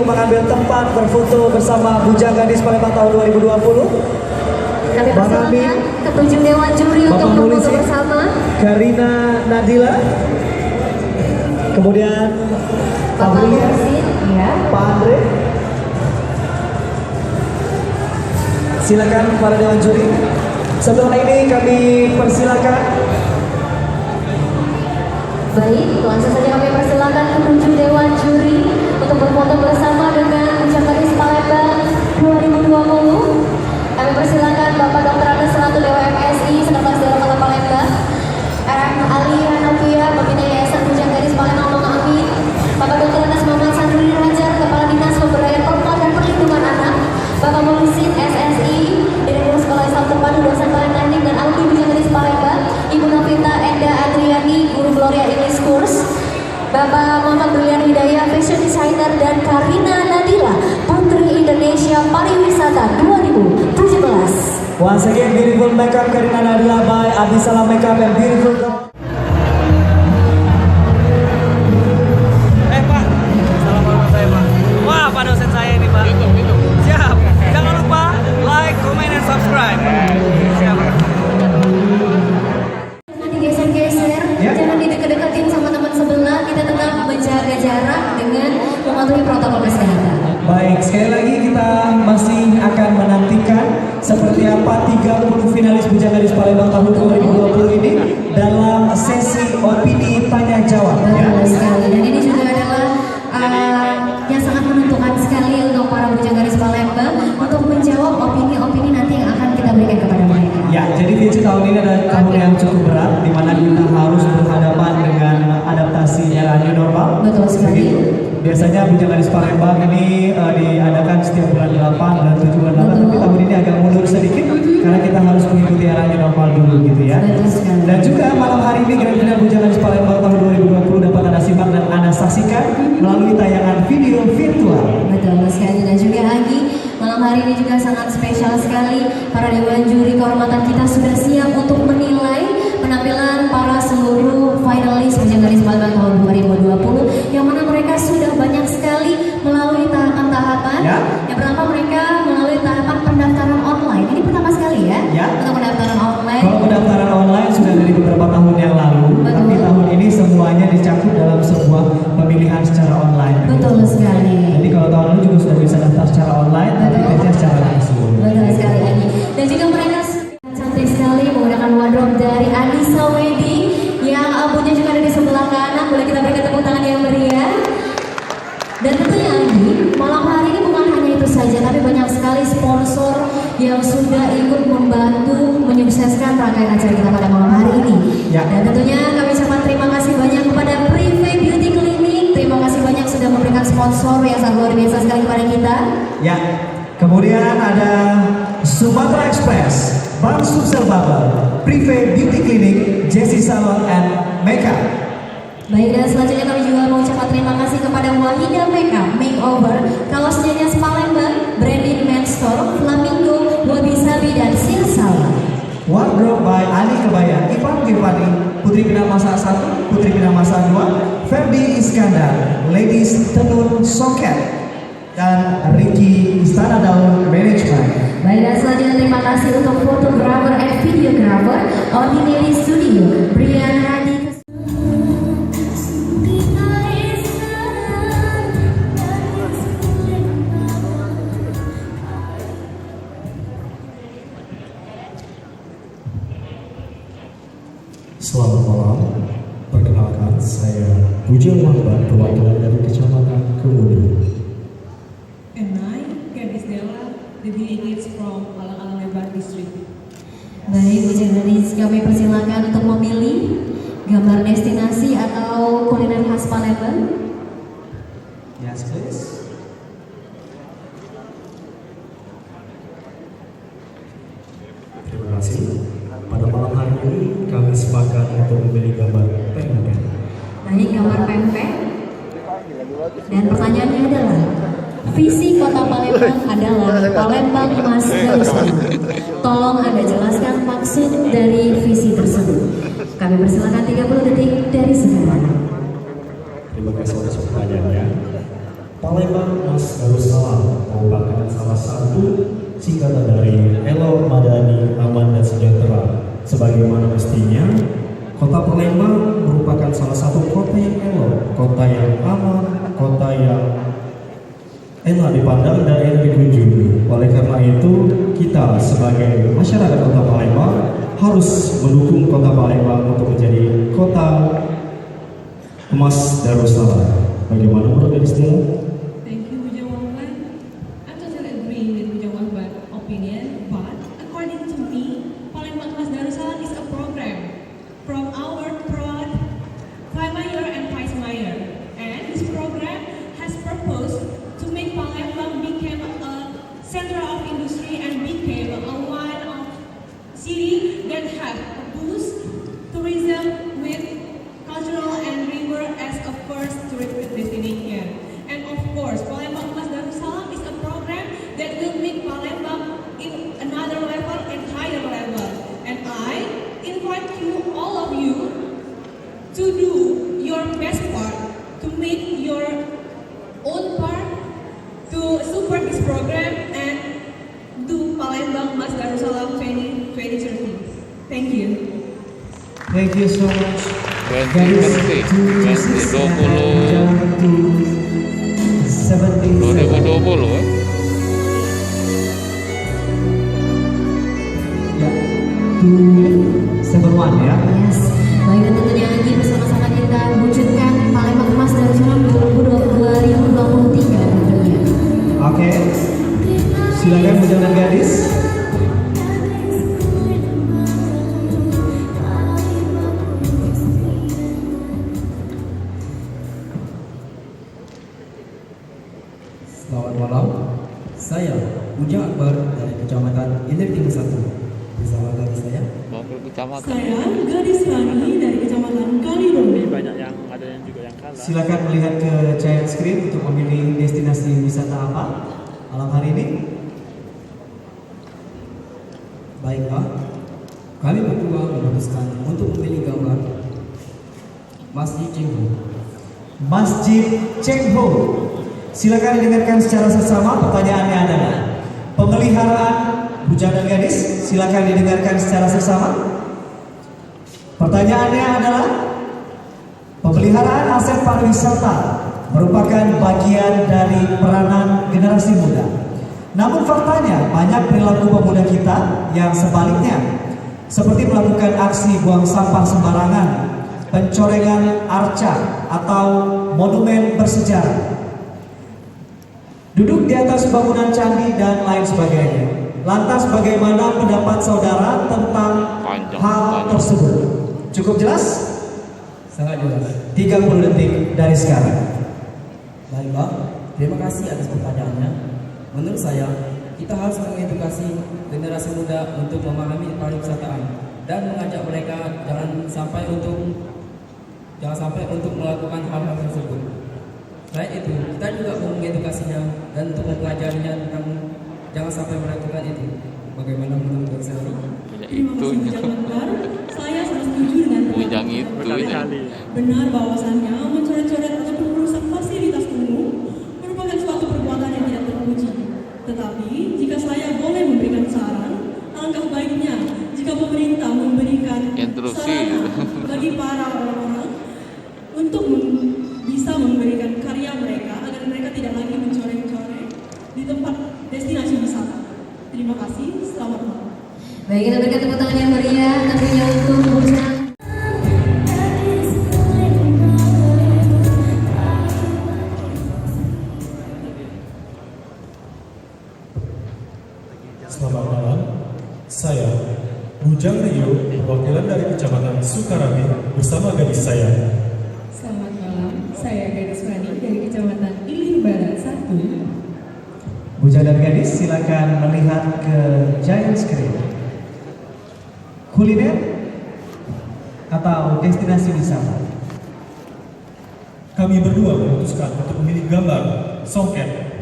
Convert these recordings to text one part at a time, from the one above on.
mengambil tempat berfoto bersama Bujang Gadis Palembang tahun 2020. Kami persilakan ketujuh dewan juri untuk berfoto bersama. Karina Nadila. Kemudian Pak William, ya. Pak Andre. Silakan para dewan juri. Setelah ini kami persilakan. Baik, langsung saja kami persilakan ketujuh dewan juri untuk berfoto bersama dengan Bujang Gadis Palembang 2020. Kami persilakan Bapak Dr. Andes Ratu Dewa MSI, Sekretaris Daerah Kota Palembang, RM Ali Hanafiah, Pembina Yayasan Bujang Gadis Palembang Mang Amin, Bapak Dr. Andes Muhammad Sandri Rajar, Kepala Dinas Pemberdayaan Perempuan dan Perlindungan Anak, Bapak Mulusin SSI, Direktur Sekolah Islam Terpadu Dosen Parenting dan Alumni Bujang Gadis Palembang, Ibu Novita Enda Adriani, Guru Gloria English Course, Bapak Muhammad Brilian Hidayah, Fashion Designer, dan Karina Nadila, Putri Indonesia Pariwisata 2017. Once again, beautiful makeup Karina Nadila by Abisalam Makeup and beautiful. Pak, salam hormat saya Pak. Wah, Pak dosen saya ini Pak. Siap. Jangan lupa like, comment, and subscribe. Siap. Jangan digeser-geser, jangan dideket-deketin sama teman sebelah. Kita tetap menjaga jarak dengan mematuhi protokol kesehatan. Baik, sekali lagi kita masih akan menantikan seperti apa 30 finalis Bujang Gadis Palembang tahun 2020 ini dalam sesi opini tanya jawab. Betul sekali. Dan ini juga adalah yang sangat menentukan sekali untuk para Bujang Gadis Palembang untuk menjawab opini-opini nanti yang akan kita berikan kepada mereka. Ya, jadi VC tahun ini adalah tahun yang cukup berat, di mana kita harus berhadapan dengan adaptasi era new normal. Betul sekali. Biasanya Bujang Gadis Palembang ini diadakan setiap bulan 8 dan 7 bulan 8, tapi tahun ini agak mundur sedikit karena kita harus mengikuti era new normal dulu gitu ya. Betul sekali. Dan juga malam hari ini Grand Final Bujang Gadis Palembang tahun 2020 dapat Anda simak dan Anda saksikan melalui tayangan video virtual. Betul sekali. Dan juga Agi, malam hari ini juga sangat spesial sekali. Para dewan juri kehormatan kita sudah siap untuk menilai penampilan para seluruh finalis Bujang Gadis Palembang tahun 2020, yang mana mereka sudah banyak sekali melalui tahapan-tahapan. Ya. Yang pertama, mereka melalui tahapan pendaftaran online. Ini pertama sekali ya, Ya. untuk pendaftaran online. Kalau pendaftaran online sudah dari beberapa tahun yang lalu, Betul. tapi tahun ini semuanya dicakup dalam sebuah pemilihan secara online. Betul sekali. Jadi kalau tahun lalu juga sudah bisa daftar secara online, tapi Betul. kerja secara langsung. Betul sekali Agi. Dan juga mereka cantik sekali menggunakan wardrobe dari Anissa Wedi yang abunya juga ada di sebelah kanan. Boleh kita berikan tepuk tangan yang meriah. Dan tentunya Agi, malam hari ini bukan hanya itu saja, tapi banyak sekali sponsor yang sudah ikut membantu menyukseskan rangkaian acara kita pada malam hari ini. Ya. Dan tentunya kami ucapkan terima kasih banyak kepada Prive Beauty Clinic. Terima kasih banyak sudah memberikan sponsor yang sangat luar biasa sekali kepada kita. Ya, kemudian ada Sumatera Express, Bank Sumsel Bubble, Prive Beauty Clinic, Jessie Salon and Makeup. Baik, dan selanjutnya kami juga mengucapkan terima kasih kepada Wahida Makeup Makeover, Kaos Jejas Palembang, Branded Men's Store, Flamingo, Wabi Sabi, dan Sirsala. Wardrobe by Ali Kebaya, Ivan Givani, Putri Pinamasa 1, Putri Pinamasa 2, Ferdi Iskandar, Ladies Tenun Soket, dan Ricky Istana Daun Management. Baik, dan selanjutnya terima kasih untuk fotografer and videographer Ordinary Studio, Brian Hadi. Selamat malam, perkenalkan saya Bujang Wahbat, perwakilan dari Kecamatan Kemudian. And I, Gadis Della, the delegates from Alang-Alang Lebar District. Baik, Bujang Gadis, kami persilakan untuk memilih gambar destinasi atau kuliner khas Palembang. Yes, please. Terima kasih. Pada malam hari ini kami sepakat untuk memilih gambar pempek. Baik, gambar pempek. Dan pertanyaannya adalah, visi Kota Palembang adalah Palembang Emas Darussalam. Tolong Anda jelaskan maksud dari visi tersebut. Kami persilakan 30 detik dari sekarang. Terima kasih atas pertanyaannya. Palembang Mas Darussalam merupakan salah satu singkatan dari Elo Madani Aman dan Sejahtera. Sebagaimana mestinya, Kota Palembang merupakan salah satu kota yang elo, kota yang aman, kota yang enak dipandang dan enak dikunjungi. Oleh karena itu, kita sebagai masyarakat Kota Palembang harus mendukung Kota Palembang untuk menjadi kota emas Darussalam. Bagaimana menurut Gadis Dela? Thank you, Bujang Wangban. I totally agree with Bujang Wangban's opinion, but according to me, Palembang Emas Darussalam is a program from our proud Prime Mayor and Vice Mayor. And this program has purpose to make Palembang become a center of industry and became a one of city that have boost tourism with cultural and river as a first tourist destination. And of course, Palembang Emas Darussalam is a program that will make Palembang in another level and higher level. And I invite you, all of you, to do your best part to make your own part to support this program and do Palembang Emas Darussalam 2030. Thank you. Thank you so much. 2030, 2020. Ya, 271 ya. Yes. Baik, dan tentunya lagi bersama-sama kita wujudkan Palembang Emas Darussalam 2023 tentunya. Oke. Silakan Bujang dan Gadis. Selamat malam, saya Ujang Akbar dari Kecamatan Ilir Timur 1. Bersama gadis saya, Mau ke kecamatan. Saya Gadis Rani dari Kecamatan Kalidono. Banyak yang ada yang juga yang kalah. Silakan melihat ke giant screen untuk memilih destinasi wisata apa malam hari ini. baiklah, kami berdua memutuskan untuk memilih gambar Masjid Cengho. Masjid Cengho. Silakan didengarkan secara seksama. Pertanyaannya adalah pemeliharaan Bujang dan Gadis. Silakan didengarkan secara seksama. Pertanyaannya adalah pemeliharaan aset pariwisata merupakan bagian dari peranan generasi muda. Namun faktanya banyak perilaku pemuda kita yang sebaliknya, seperti melakukan aksi buang sampah sembarangan, pencorengan arca atau monumen bersejarah, duduk di atas bangunan candi dan lain sebagainya. Lantas bagaimana pendapat saudara tentang hal tersebut? Cukup jelas? Sangat jelas. 30 detik dari sekarang. Baiklah, terima kasih atas pertanyaannya. Menurut saya, kita harus mengedukasi generasi muda untuk memahami pariwisataan dan mengajak mereka jangan sampai untuk melakukan hal-hal tersebut. Selain itu, kita juga mengedukasinya dan untuk mempelajarinya tentang jangan sampai melakukan itu. Bagaimana menurut saya? Terima kasih Bujang Akbar. Saya sangat setuju dengan Bujang pendapat itu Bapak. Benar bahwasannya mencoret-coret ataupun merusak fasilitas umum merupakan suatu perbuatan yang tidak terpuji. Tetapi jika saya boleh memberikan saran, alangkah baiknya jika pemerintah memberikan saran bagi para orang-orang untuk bisa memberikan karya mereka agar mereka tidak lagi mencoreng-coreng di tempat destinasi wisata. Terima kasih, selamat malam. Baik, kita berikan tepuk tangan yang meriah tentunya untuk Bujang. Selamat malam, saya Bujang Rio, perwakilan dari Kecamatan Sukarami bersama gadis saya. Selamat malam, saya Gadis Rani dari Kecamatan Ilir Barat 1. Bujang dan Gadis, silakan melihat ke giant screen. Kuliner atau destinasi wisata? Kami berdua memutuskan untuk memilih gambar songket.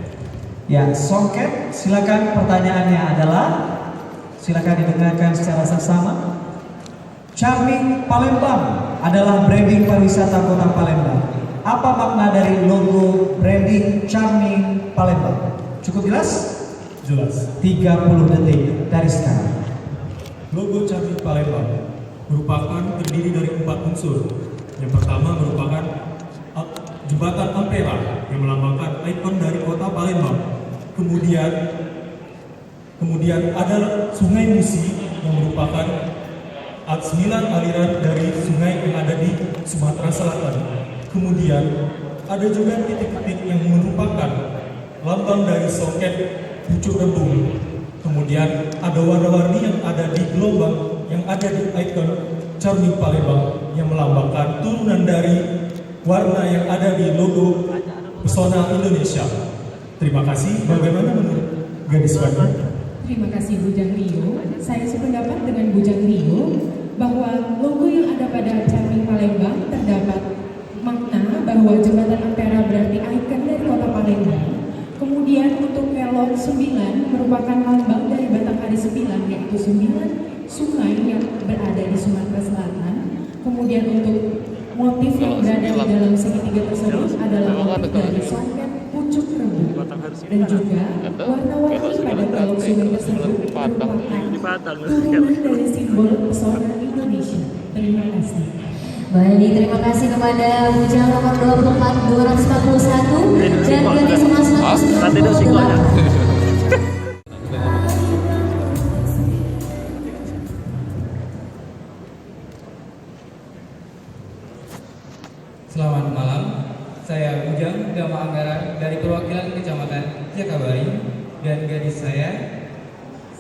Ya, songket. Silakan, pertanyaannya adalah, silakan didengarkan secara seksama. Charming Palembang adalah branding pariwisata Kota Palembang. apa makna dari logo branding Charming Palembang? Cukup jelas? Jelas. 30 detik dari sekarang. Logo Charming Palembang merupakan terdiri dari 4 unsur. Yang pertama merupakan jembatan Ampera yang melambangkan ikon dari kota Palembang. Kemudian ada Sungai Musi yang merupakan 9 aliran dari sungai yang ada di Sumatera Selatan. Kemudian ada juga titik-titik yang merupakan lambang dari soket pucuk rebung. Kemudian ada warna-warni yang ada di gelombang yang ada di ikon Charming Palembang yang melambangkan turunan dari warna yang ada di logo Pesona Indonesia. Terima kasih. Bagaimana menurut gadis Wadi? Terima kasih Bujang Rio. Saya sependapat dengan Bujang Rio bahwa logo yang ada pada Charming Palembang terdapat makna bahwa jembatan Ampera berarti ikon dari kota Palembang. Kemudian untuk kelok 9 merupakan lambang dari Batanghari 9, yaitu 9 sungai yang berada di Sumatera Selatan. Kemudian untuk motif yang berada di dalam segitiga tersebut adalah motif dari soket pucuk rebung. Dan juga warna-warni pada kelok sungai tersebut merupakan turunan dari simbol pesona Indonesia. Terima kasih. Baik, terima kasih kepada Bujang nomor 24 241 dan gadis emas 128. Selamat malam, saya Bujang Dama Anggara dari perwakilan Kecamatan Jakabari dan gadis saya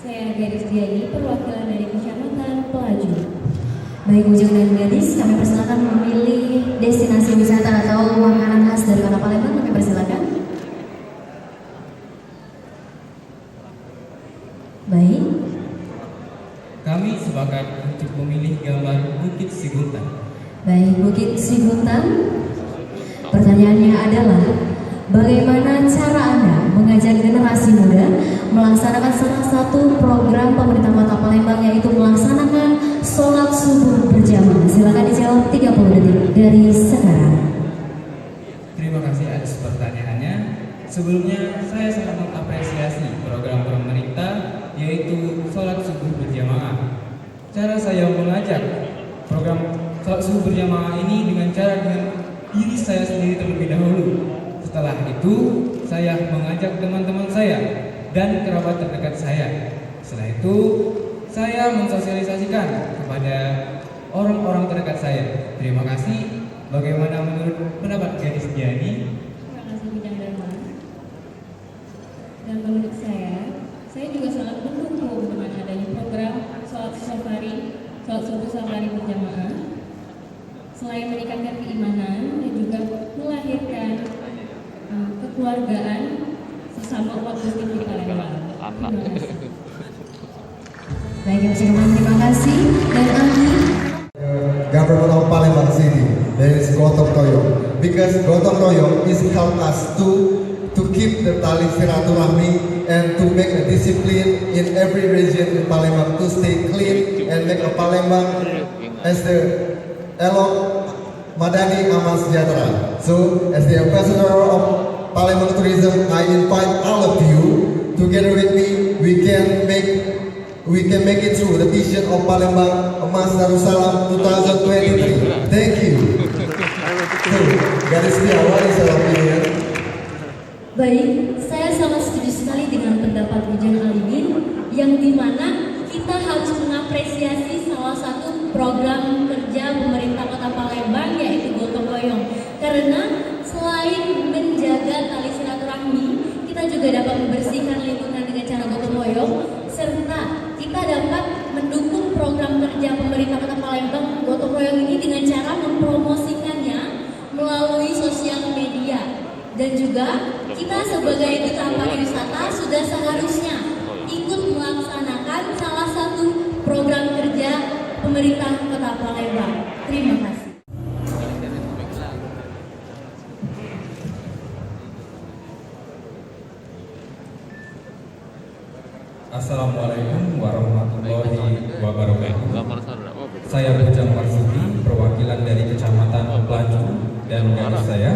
Gadis Diani, perwakilan dari Kecamatan Pelaju. Baik Bujang dan gadis, kami persilakan memilih destinasi wisata atau makanan khas dari kota Palembang. Kami persilakan. Baik. kami sepakat untuk memilih gambar Bukit Siguntan. Baik, Bukit Siguntan. Pertanyaannya adalah, bagaimana cara Anda mengajak generasi muda melaksanakan salah satu program pemerintah Kota Palembang, yaitu melaksanakan sholat subuh berjamaah? Silakan dijawab 30 detik dari sekarang. Terima kasih atas pertanyaannya. Sebelumnya saya sangat mengapresiasi program pemerintah yaitu sholat subuh berjamaah. Cara saya mengajak program sholat subuh berjamaah ini dengan diri saya sendiri terlebih dahulu. Setelah itu saya mengajak teman-teman saya dan kerabat terdekat saya. Setelah itu saya mensosialisasikan kepada orang-orang terdekat saya. Terima kasih. Bagaimana menurut pendapat gadis Diani? Terima kasih Bujang Dharma. Dan menurut saya juga sangat mendukung dengan adanya program sholat subuh safari berjamaah. Selain meningkatkan keimanan dan juga melahirkan kekeluargaan sesama umat muslim di Palembang. Terima kasih. Baik, terima kasih. Dan Andi. Government of Palembang City, there is Gotong Royong, because Gotong Royong is help us to keep the tali silaturahmi and to make a discipline in every region in Palembang to stay clean and make a Palembang as the Elok Madani Aman Sejahtera. So as the ambassador of Palembang Tourism, I invite all of you together with me. We can make it through the vision of Palembang Emas Darussalam 2023. Thank you. So, Gadis Dia, what is your opinion? Baik, saya sangat setuju sekali dengan pendapat Bujang Alidin, yang dimana kita harus mengapresiasi salah satu program kerja pemerintah Kota Palembang, yaitu Gotong Royong. Karena selain menjaga tali silaturahmi, kita juga dapat membersihkan lingkungan dengan cara gotong royong, serta kita dapat mendukung program kerja pemerintah Kota Palembang Gotong Royong ini dengan cara mempromosikannya melalui sosial media. Dan juga kita sebagai duta pariwisata sudah seharusnya ikut melaksanakan salah satu program kerja pemerintah Kota Palembang. Terima kasih. Assalamualaikum warahmatullahi wabarakatuh. Gambar saudara. Oh, betul. Saya Bujang Marsuki, perwakilan dari Kecamatan Pelaju, dan gadis saya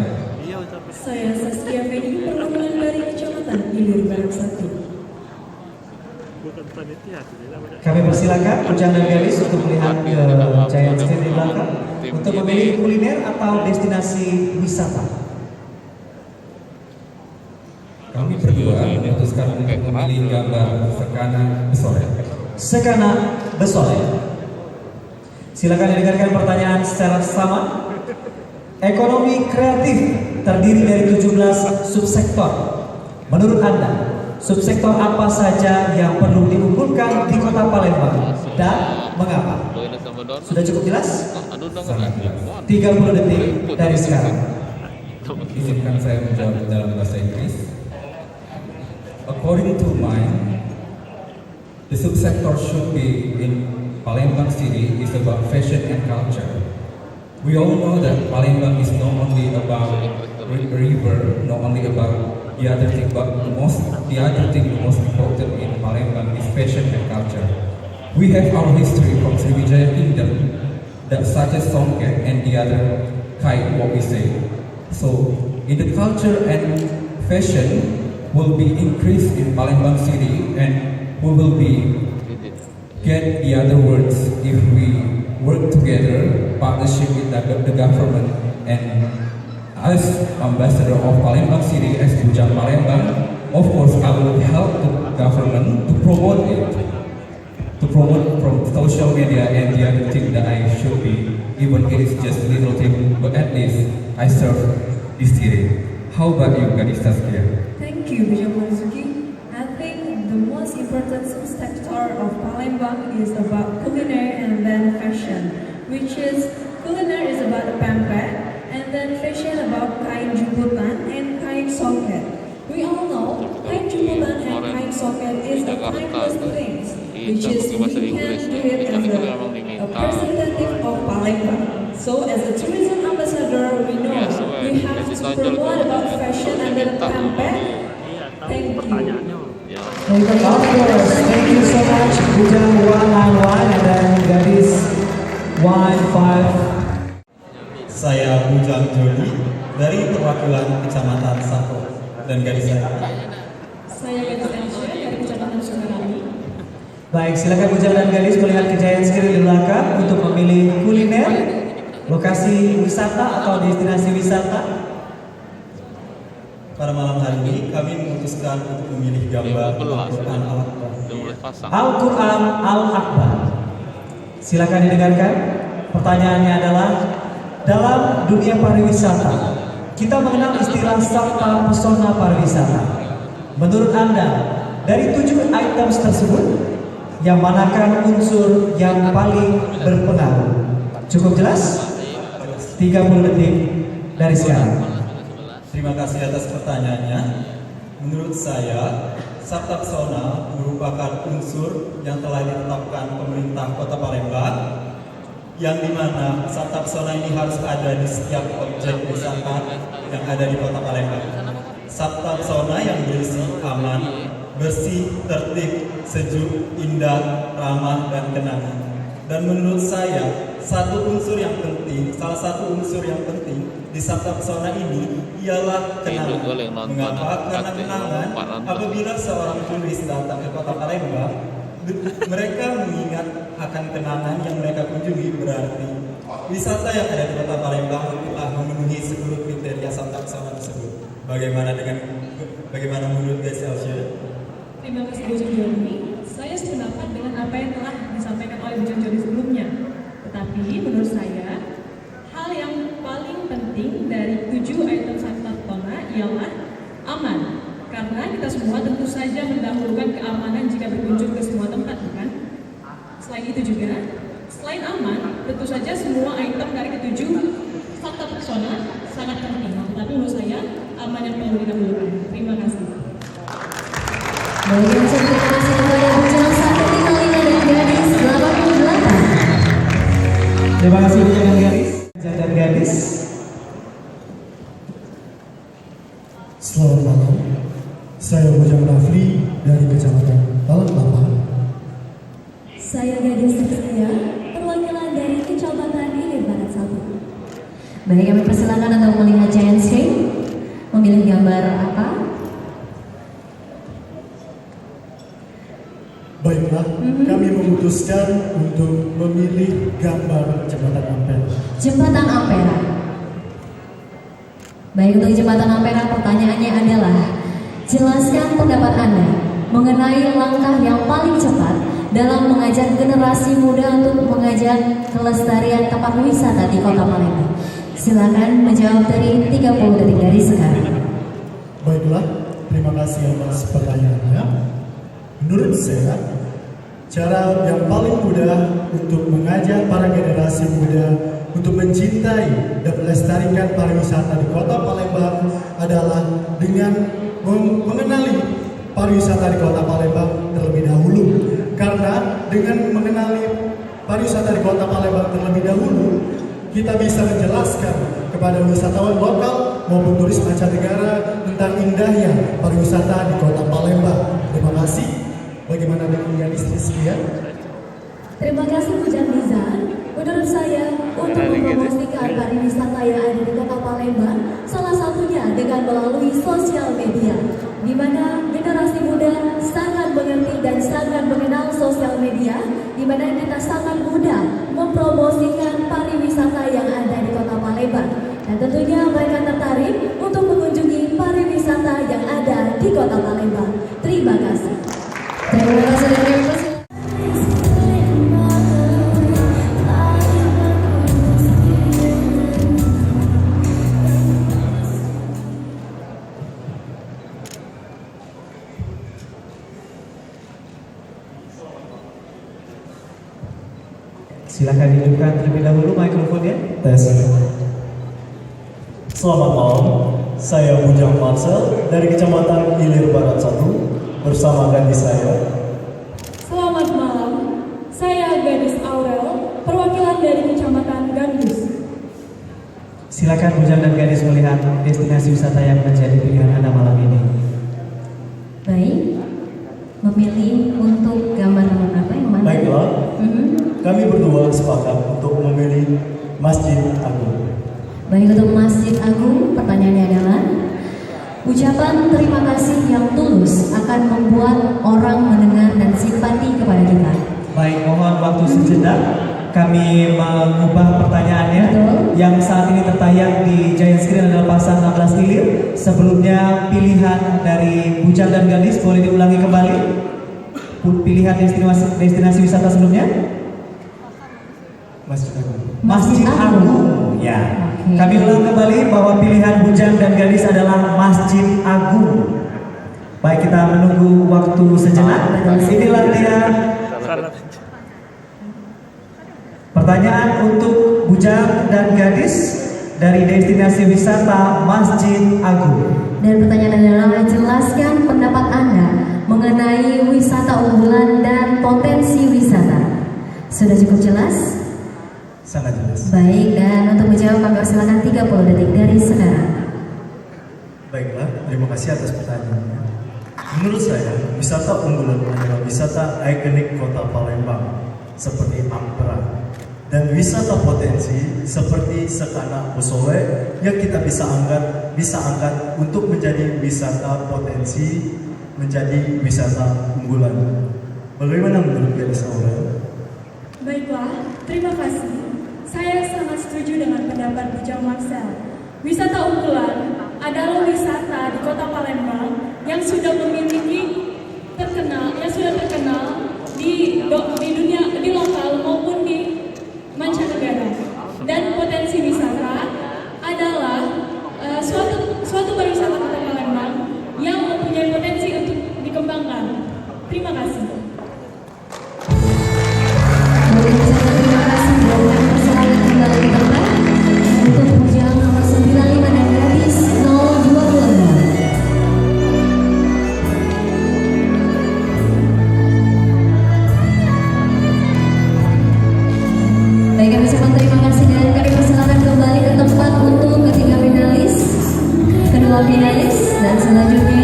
Kami persilakan Ujang dan Gadis untuk melihat ke Giant Screen di belakang untuk memilih kuliner atau destinasi wisata. Kami berdua memutuskan untuk memilih gambar Sekana Besore. Sekana Besore. Silakan didengarkan pertanyaan secara sama. Ekonomi kreatif terdiri dari 17 subsektor. Menurut Anda, subsektor apa saja yang perlu diunggulkan di Kota Palembang dan mengapa? Sudah cukup jelas? Sangat jelas. 30 detik dari sekarang. Izinkan saya menjawab dalam bahasa Inggris. According to mine, the subsector should be in Palembang City is about fashion and culture. We all know that Palembang is not only about river, not only about the other thing, but the most important in Palembang is fashion and culture. We have our history from Sriwijaya Kingdom, that such as Songket and the other kind, what we say. So, in the culture and fashion will be increased in Palembang City, and we will be get the other words if we work together, partnership with the government, and as ambassador of Palembang City, as Bujang Palembang, of course I will help the government to promote it, to promote from social media and the other thing that I should be, even it is just little thing, but at least I serve this city. How about you, Gadis Taskia? Thank you, Bujang Marzuki. I think the most important subsector of Palembang is about culinary and then fashion, which is culinary is about the pempek, and then fashion about kain jumputan and kain soket. We all know kain jumputan and kain soket is the timeless things, which is we can do it as a representative of Palembang. So as a tourism ambassador, we know we have to promote about fashion and then pempek. Thank you. Of course, thank you so much Bujang 191 and then Gadis 15. Saya Bujang Jody dari perwakilan Kecamatan Sako dan Gadis saya. Saya Gadis Aisyah dari Kecamatan Sukarami. Baik, silakan Bujang dan Gadis melihat ke Giant Screen di belakang untuk memilih kuliner, lokasi wisata atau destinasi wisata. Pada malam hari ini kami memutuskan untuk memilih gambar Al-Quran Al-Akbar. Al-Quran Al-Akbar. Silakan didengarkan. Pertanyaannya adalah, dalam dunia pariwisata, kita mengenal istilah sabta pesona pariwisata. Menurut Anda, dari 7 items tersebut, yang manakah unsur yang paling berpengaruh? Cukup jelas? 30 detik dari sekarang. Terima kasih atas pertanyaannya. Menurut saya, sabta pesona merupakan unsur yang telah ditetapkan pemerintah Kota Palembang, yang dimana sabta pesona ini harus ada di setiap objek wisata yang ada di Kota Palembang. Sabta pesona yang berisi aman, bersih, tertib, sejuk, indah, ramah, dan kenangan. Dan menurut saya, salah satu unsur yang penting di sabta pesona ini ialah kenangan. Mengapa? Karena kenangan, apabila seorang turis datang ke Kota Palembang, mereka mengingat akan kenangan yang mereka kunjungi, berarti wisata yang ada di Kota Palembang telah memenuhi seluruh kriteria sabta pesona tersebut. Bagaimana menurut Gadis Aisyah? Terima kasih Bujang Jody. Saya sependapat dengan apa yang telah disampaikan oleh Bujang Jody sebelumnya. Tetapi menurut saya, hal yang paling penting dari 7 item sabta pesona ialah aman. Karena kita semua tentu saja mendahulukan keamanan jika berkunjung ke semua tempat, bukan? Selain itu juga, selain aman, tentu saja semua item dari ke-7 sabta pesona sangat penting. Tapi menurut saya, aman yang perlu didahulukan. Terima kasih. Baik, yang saya terima kasih kepada Bujang 155 dan Gadis 88. Terima kasih Bujang dan Gadis. Bujang dan Gadis. Selamat malam, saya Bujang Rafli dari Kecamatan Balikpapan. Saya Gadis Taskia, perwakilan dari Kecamatan Ilir Barat 1. Baik, kami persilakan untuk melihat Giant Screen. Memilih gambar apa? Baik, memutuskan untuk memilih gambar jembatan Ampera. Jembatan Ampera. Baik, untuk jembatan Ampera pertanyaannya adalah, jelaskan pendapat Anda mengenai langkah yang paling cepat dalam mengajak generasi muda untuk mengajak kelestarian tempat wisata di Kota Palembang. Silakan menjawab dari 30 detik dari sekarang. Baiklah, terima kasih atas pertanyaannya. Menurut saya, cara yang paling mudah untuk mengajak para generasi muda untuk mencintai dan melestarikan pariwisata di Kota Palembang adalah dengan mengenali pariwisata di Kota Palembang terlebih dahulu. Karena dengan mengenali pariwisata di Kota Palembang terlebih dahulu, kita bisa menjelaskan kepada wisatawan lokal maupun turis mancanegara tentang indahnya pariwisata di Kota Palembang. Terima kasih. Bagaimana dengan Gadis Rizkia? Terima kasih Bu Janizan. Menurut saya, untuk mempromosikan pariwisata yang ada di Kota Palembang, salah satunya dengan melalui sosial media, di mana generasi muda sangat mengerti dan sangat mengenal sosial media, di mana kita sangat mudah mempromosikan pariwisata yang ada di Kota Palembang. Dan tentunya mereka tertarik untuk mengunjungi pariwisata yang ada di Kota Palembang. Terima kasih. Terima kasih dan terima kasih. Silakan hidupkan terlebih dahulu mikrofonnya. Tes. Selamat malam, saya Bujang Marcel dari Kecamatan Ilir Barat 1 bersama gadis saya. Selamat malam, saya Gadis Aurel, perwakilan dari Kecamatan Gandus. Silakan Bujang dan Gadis melihat destinasi wisata yang menjadi pilihan Anda malam ini. Baik, memilih untuk gambar apa yang mana? Baiklah, kami berdua sepakat untuk memilih Masjid Agung. Baik, untuk Masjid Agung, pertanyaannya adalah, ucapan terima kasih yang tulus akan membuat orang mendengar dan simpati kepada kita. Baik, mohon waktu sejenak. Kami mengubah pertanyaannya. Betul. Yang saat ini tertayang di giant screen adalah pasang 16 tilir. Sebelumnya pilihan dari Bujang dan Gadis boleh diulangi kembali. Pilihan destinasi wisata sebelumnya. Masjid Agung. Masjid Agung. Ya. Oke. Kami ulang kembali bahwa pilihan Bujang dan Gadis adalah Masjid Agung. Baik, kita menunggu waktu sejenak. Inilah dia pertanyaan untuk Bujang dan Gadis dari destinasi wisata Masjid Agung. Dan pertanyaan adalah, jelaskan pendapat Anda mengenai wisata unggulan dan potensi wisata. Sudah cukup jelas? Sangat jelas. Baik, dan untuk menjawab kami persilakan 30 detik dari sekarang. Baiklah, terima kasih atas pertanyaannya. Menurut saya, wisata unggulan adalah wisata ikonik Kota Palembang seperti Ampera, dan wisata potensi seperti Sekana Posowe yang kita bisa angkat untuk menjadi wisata potensi, menjadi wisata unggulan. Bagaimana menurut Gadis Aurel? Baiklah, terima kasih. Saya sangat setuju dengan pendapat Bujang Marcel. Wisata unggulan adalah wisata di Kota Palembang yang sudah terkenal di dunia, di lokal maupun di mancanegara. Dan potensi wisata adalah suatu pariwisata Kota Palembang yang mempunyai potensi untuk dikembangkan. Terima kasih. Terima kasih dan persilakan kembali ke tempat untuk Bujang nomor 95 dan Gadis 022. Baik, kami ucapkan terima kasih dan kami persilakan kembali ke tempat untuk ketiga finalis, kedua finalis, dan selanjutnya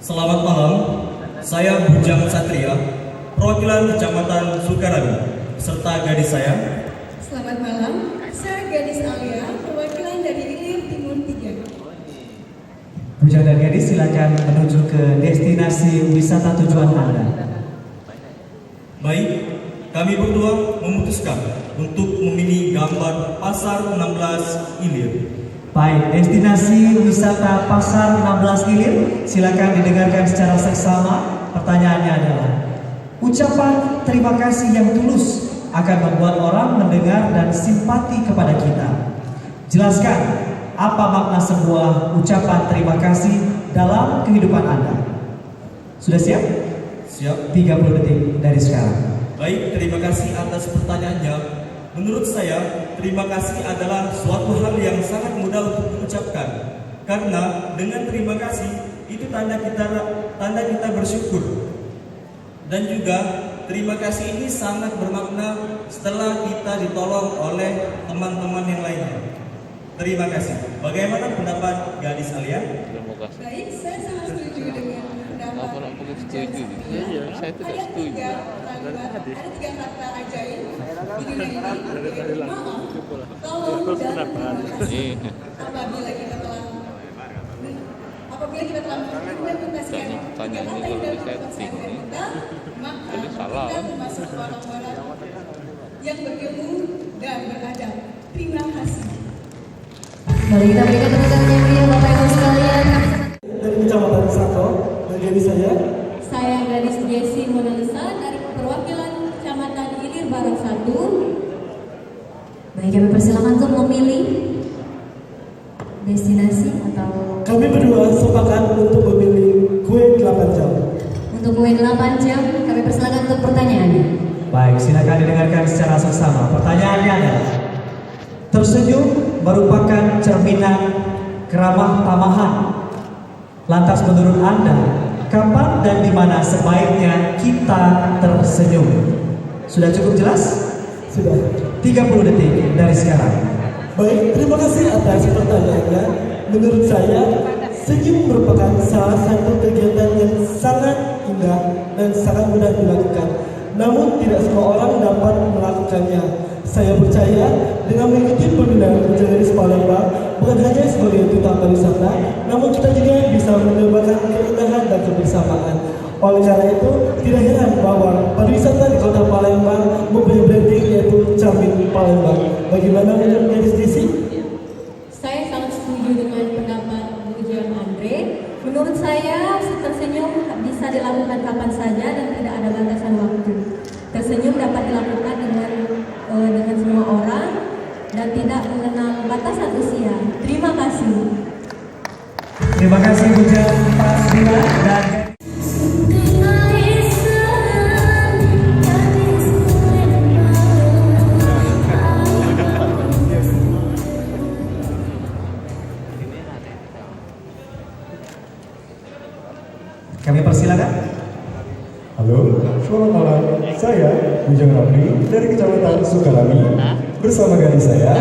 Selamat malam, saya Bujang Satria, perwakilan Kecamatan Sukarami, serta gadis saya. Selamat malam, saya Gadis Alia, perwakilan dari Ilir Timur 3. Bujang dan gadis silakan menuju ke destinasi wisata tujuan Anda. Baik, kami berdua memutuskan untuk memilih gambar Pasar 16 Ilir. Baik, destinasi wisata Pasar 16 Ilir, silakan didengarkan secara seksama. Pertanyaannya adalah, ucapan terima kasih yang tulus akan membuat orang mendengar dan simpati kepada kita. Jelaskan apa makna sebuah ucapan terima kasih dalam kehidupan Anda. Sudah siap? Siap. 30 detik dari sekarang. Baik, terima kasih atas pertanyaannya. Menurut saya, terima kasih adalah suatu hal yang sangat mudah untuk diucapkan. Karena dengan terima kasih itu tanda kita bersyukur. Dan juga terima kasih ini sangat bermakna setelah kita ditolong oleh teman-teman yang lainnya. Terima kasih. Bagaimana pendapat gadis Alia? Terima kasih. Baik, saya sangat setuju dengan pendapat. Apa nak pergi setuju? Ya, saya tidak setuju. Ada tiga kata ajaib di dunia ini, yaitu maaf, tolong, dan terima kasih. Apabila kita telah mengimplementasikan tiga kata ini dalam konsep kita, maka kita termasuk orang-orang yang berilmu dan beradab. Terima kasih. Mari kita berikan tepuk tangan yang meriah Bapak Ibu sekalian. Dari Kecamatan Sato, dari Saya gadis Jessi Mona Lisa dari perwakilan Kecamatan Ilir Barat 1. Baik, kami persilakan untuk memilih destinasi atau kami berdua sepakat untuk memilih kue 8 jam. untuk kue 8 jam. Kami persilakan untuk pertanyaannya. Baik, silakan didengarkan secara seksama. Pertanyaannya adalah, tersenyum merupakan cerminan keramah tamahan. Lantas menurut Anda, kapan dan di mana sebaiknya kita tersenyum? Sudah cukup jelas? Sudah. 30 detik dari sekarang. Baik, terima kasih atas pertanyaannya. Menurut saya, senyum merupakan salah satu kegiatan yang sangat indah dan sangat mudah dilakukan. Namun tidak semua orang dapat melakukannya. Saya percaya dengan mengikuti pembinaan Jagadis Palembang bukan hanya sebagai duta pariwisata, namun kita juga bisa menebarkan keindahan dan kebersamaan. Oleh karena itu, tidak heran bahwa pariwisata di Kota Palembang mempunyai branding yaitu Cermin Palembang. Bagaimana menurut gadis Desi? Saya sangat setuju dengan pendapat Bujang Andre. Menurut saya, tersenyum bisa dilakukan kapan saja dan tidak ada batasan waktu. Tersenyum dapat dilakukan dengan semua orang dan tidak mengenal batasan usia. Terima kasih. Terima kasih Bujang Pak Dina dan kami persilakan. Halo, selamat malam. Saya Bujang Rapri dari Kecamatan Sukarami bersama gadis saya.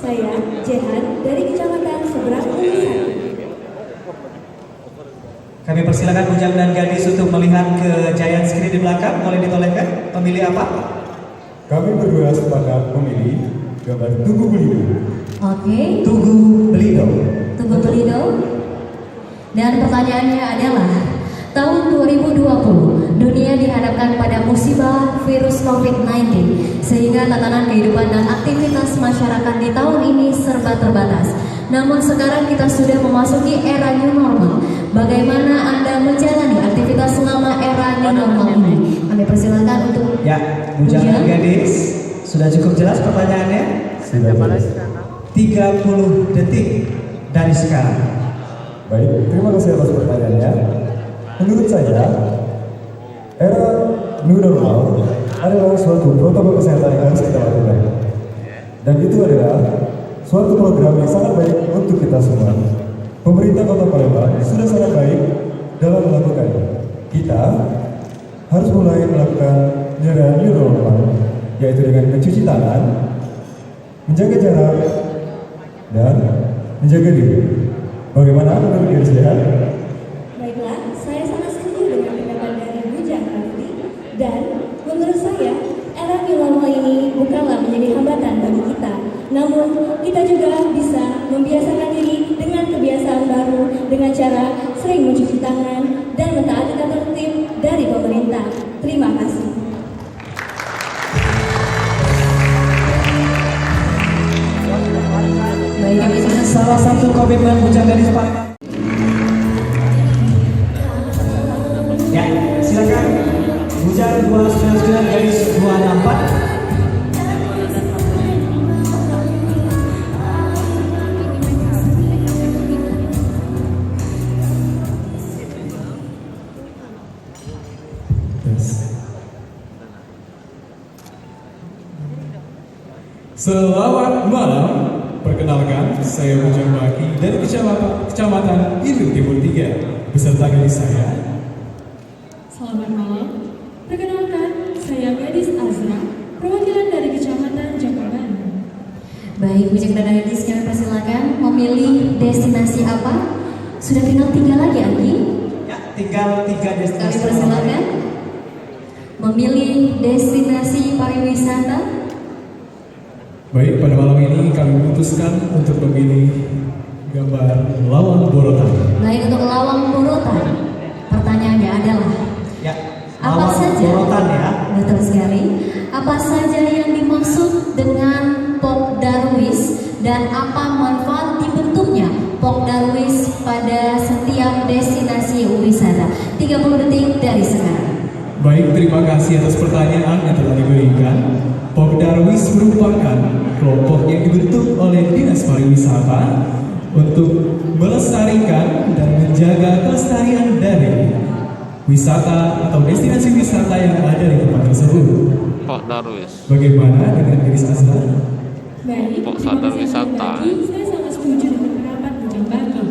Saya Jehan dari Kecamatan Seberang Ulisan. Kami persilakan Bujang dan gadis untuk melihat ke giant screen di belakang. Boleh ditolehkan? Memilih apa? Kami berdua sepakat memilih gambar Tugu Belido. Oke, Tugu Belido. Tugu Belido. Dan pertanyaannya adalah, tahun 2020 dunia dihadapkan pada musibah virus COVID-19 sehingga tatanan kehidupan dan aktivitas masyarakat di tahun ini serba terbatas. Namun sekarang kita sudah memasuki era new normal. Bagaimana Anda menjalani aktivitas selama era new normal ini? Kami persilakan untuk Ya, Bujang dan gadis, sudah cukup jelas pertanyaannya? Sudah. 30 detik dari sekarang. Baik, terima kasih atas pertanyaannya. Menurut saya, era new normal adalah suatu protokol kesehatan yang harus kita lakukan. Dan itu adalah suatu program yang sangat baik untuk kita semua. Pemerintah Kota Palembang sudah sangat baik dalam melakukannya. Kita harus mulai melakukan era new normal, yaitu dengan mencuci tangan, menjaga jarak, dan menjaga diri. Bagaimana menurut diri saya? baiklah. Dan menurut saya, era new normal ini bukanlah menjadi hambatan bagi kita. Namun, kita juga bisa membiasakan diri dengan kebiasaan baru dengan cara sering mencuci tangan dan mentaati tata tertib dari pemerintah. Terima kasih. Baik, ini salah satu komitmen Bujang Gadis Palembang. Ya, silakan Bujang 299 garis 264. Selamat malam, perkenalkan saya Bujang Baki dari Kecamatan Ilir Timur 3 beserta gadis saya. Selamat malam. Perkenalkan, saya Gadis Azra, perwakilan dari Kecamatan Jakabaring. Baik, Bujang dan Gadis, kami persilakan memilih destinasi apa? Sudah tinggal 3 lagi, Anggi? Ya, tinggal 3 destinasi. Kami persilakan memilih destinasi pariwisata. Baik, pada malam ini kami memutuskan untuk memilih gambar Lawang Borotan. Baik, untuk Lawang Borotan, pertanyaannya adalah Ya, apa saja? Borotan ya. Betul sekali. Apa saja yang dimaksud dengan Pok Darwis dan apa manfaat dibentuknya Pok Darwis pada setiap destinasi wisata? 30 detik dari sekarang. Baik, terima kasih atas pertanyaan yang telah diberikan. Pok Darwis merupakan kelompok yang dibentuk oleh Dinas Pariwisata untuk melestarikan dan menjaga kelestarian dari wisata atau destinasi wisata yang ada di tempat tersebut. Pok Darwis. Bagaimana dengan Gadis Azra? Baik, Pok terima Sadar kasih Wisata. Bagi. Saya sangat setuju dengan pendapat Bujang Baki.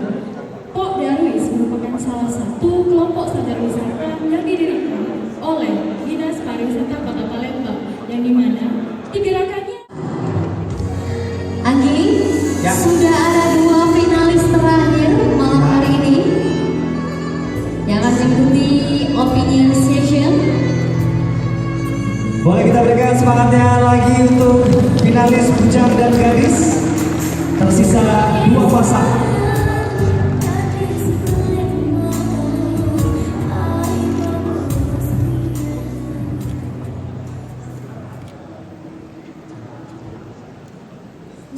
Pok Darwis merupakan salah satu kelompok sadar wisata yang didirikan oleh Dinas Pariwisata Kota Palembang, yang dimana digerakannya. Anggi, Ya. sudah ada 2 finalis terakhir malam hari ini yang akan mengikuti opinion session. Boleh kita berikan semangatnya lagi untuk finalis Bujang dan Gadis. Tersisa 2 pasang.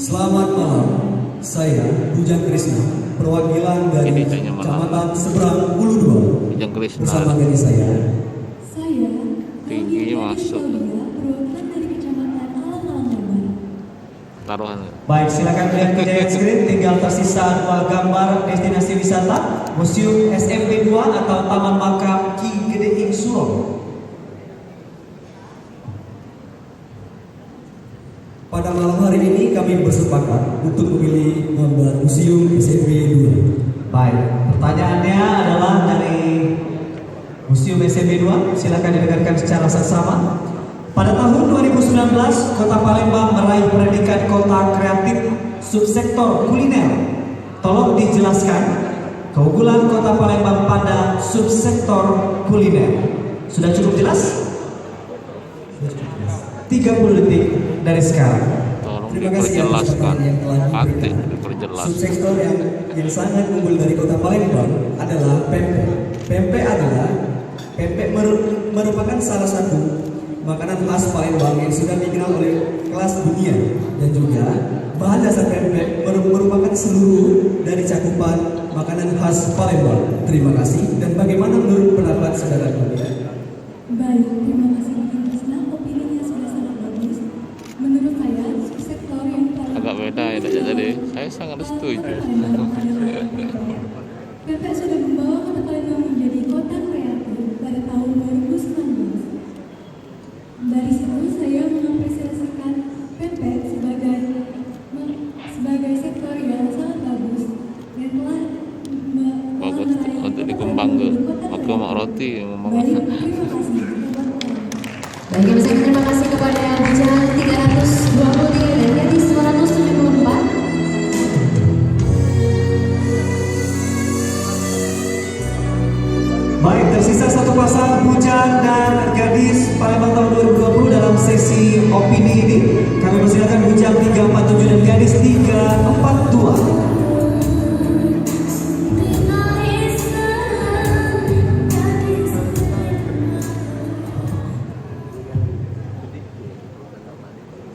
Selamat malam, saya Bujang Krishna, perwakilan dari Ini kayaknya malam. Kecamatan Seberang Ulu 2 Bujang Krishna. bersama gadis saya. Saya Tinggi masuk. perwakilan dari Kecamatan Alang-Alang. Taruhan. Baik, silakan lihat ke giant screen. Tinggal tersisa 2 gambar destinasi wisata, Museum SMP 2 atau Taman Makam Ki Gede Ing Suro. Pada malam hari ini kami bersepakat untuk memilih gambar Museum SMP 2. Baik, pertanyaannya adalah dari Museum SMP 2. Silakan didengarkan secara seksama. Pada tahun 2019, Kota Palembang meraih predikat Kota Kreatif Subsektor Kuliner. Tolong dijelaskan keunggulan Kota Palembang pada subsektor kuliner. Sudah cukup jelas? 30 detik dari sekarang. Tolong Terima kasih atas diperjelaskan. pertanyaan yang telah Hati diberikan. diperjelas. Subsektor yang sangat unggul dari Kota Palembang adalah pempek. Pempek merupakan salah satu makanan khas Palembang yang sudah dikenal oleh kelas dunia, dan juga bahan dasar pempek merupakan seluruh dari cakupan makanan khas Palembang. Terima kasih. Dan bagaimana menurut pendapat saudara kalian? Baik, terima kasih Bujang Krishna. Opininya sudah sangat bagus. Menurut saya, subsektor yang paling Agak beda ya jadi. Saya sangat setuju. Pempek sudah membawa Kota Palembang menjadi kota kreatif pada tahun 2019. Dari situ saya mengapresiasikan pempek sebagai sektor yang sangat bagus dan telah Bagus untuk dikembangkan. Aku mau roti ngomong. Baik, terima kasih. Baik, kami ucapkan terima kasih kepada Bujang 323 dan Gadis 274. Baik, tersisa 1 pasang Bujang dan opini ini, kami persilakan bujang 347 dan gadis 342.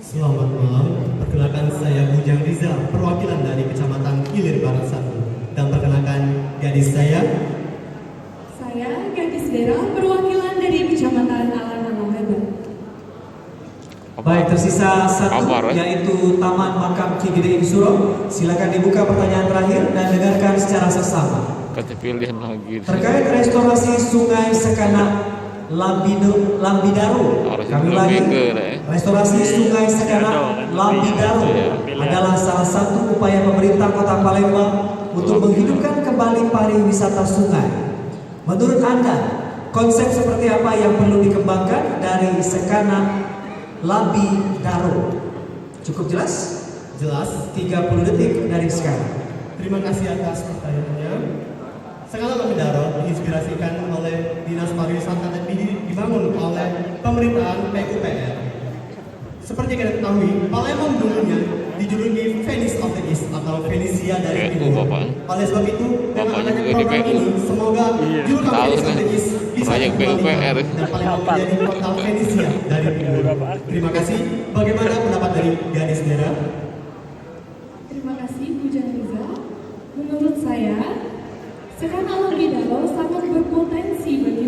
Selamat malam, perkenalkan saya Bujang Riza, perwakilan dari Kecamatan Ilir Barat 1. Dan perkenalkan gadis saya Gadis Dera, perwakilan dari Kecamatan Alangan. Baik, tersisa satu yaitu Taman Makam Ki Gede Suro. Silakan dibuka pertanyaan terakhir dan dengarkan secara seksama. Kasih pilihan lagi. Terkait restorasi Sungai Sekana Lambidaro, kami lagi restorasi Sungai Sekana Lambidaro adalah salah satu upaya pemerintah Kota Palembang untuk menghidupkan kembali pariwisata sungai. Menurut Anda, konsep seperti apa yang perlu dikembangkan dari Sekana Lambidaro? Cukup jelas? Jelas. 30 detik dari sekarang. Terima kasih atas pertanyaannya. Sekana Lambidaro diinspirasikan oleh Dinas Pariwisata dan dibangun oleh pemerintahan PUPR. Seperti kita ketahui, Palembang dulunya dijuluki Venice of the East atau Venesia dari Timur. Oleh sebab itu, dengan adanya program ini, semoga julukan Venice of the East bisa dikembalikan dan Palembang menjadi kota Venesia dari Timur. Terima kasih. Bagaimana pendapat dari gadis Dera? Terima kasih Bujang Riza. Menurut saya, Sekana Lambidaro sangat berpotensi bagi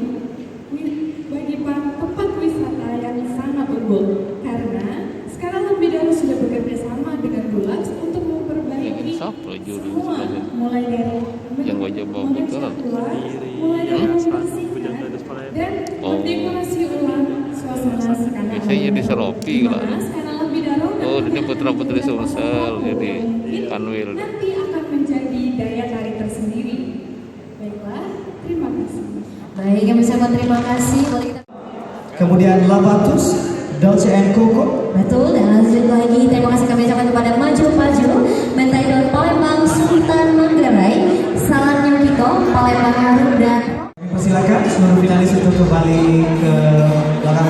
tempat wisata yang sangat unggul karena sekarang Lambidaro sudah bekerja sama dengan Bulog untuk memperbaiki semua, mulai dari membersihkan, mulai dari membersihkan dan mendekorasi ulang suasana Sekana Lambidaro. Sekana Lambidaro ini putra-putri Sumsel jadi Kanwil. Nanti akan menjadi daya tarik tersendiri. Baiklah, terima kasih. Baik, kami sangat terima kasih. Kemudian Lavatus, Dolce & Coco. Betul, dan lanjut lagi. Terima kasih kami ucapkan kepada Maju Mentaidor Palembang Sultan Manggarai, Salam Nyukito Palembang Harum, dan persilakan seluruh finalis untuk kembali ke belakang.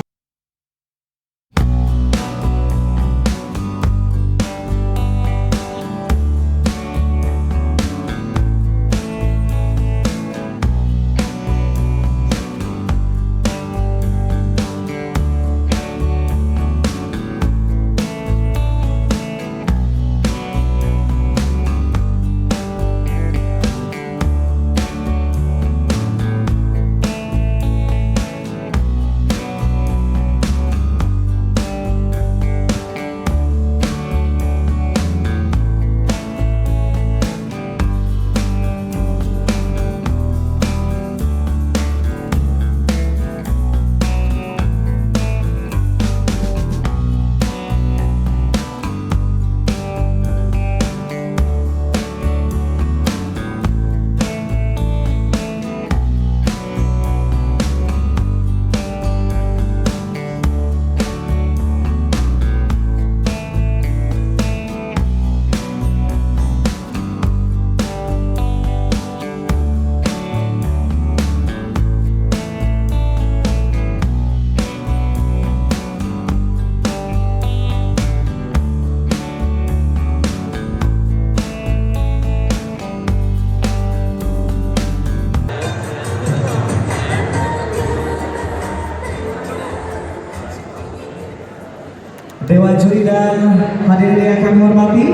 Dewan juri dan hadirin yang kami hormati,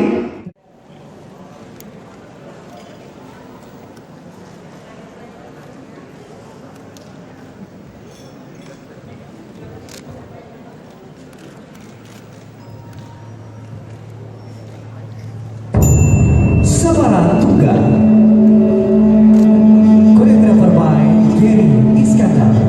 Sabara Tunggal, koreografer by Gary Iskandar.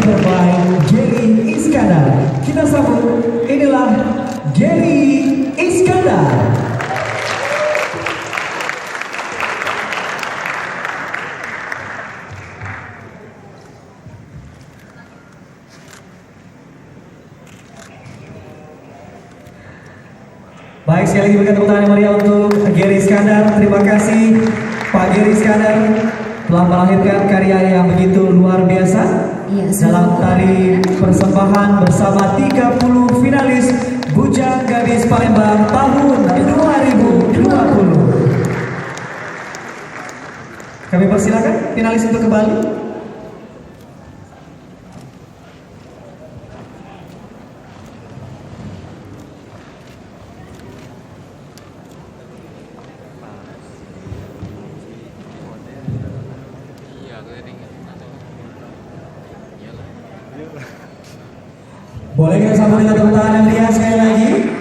delivered by Gary Iskandar. Kita sambut, inilah Gary Iskandar. Baik, sekali lagi berikan tepuk tangan yang meriah untuk Gary Iskandar. Terima kasih Pak Gary Iskandar telah melahirkan karya yang begitu luar biasa dalam tari persembahan bersama 30 finalis Bujang Gadis Palembang tahun 2020. Kami persilakan finalis untuk kembali. Boleh kita sambut dengan tepuk tangan yang meriah sekali lagi.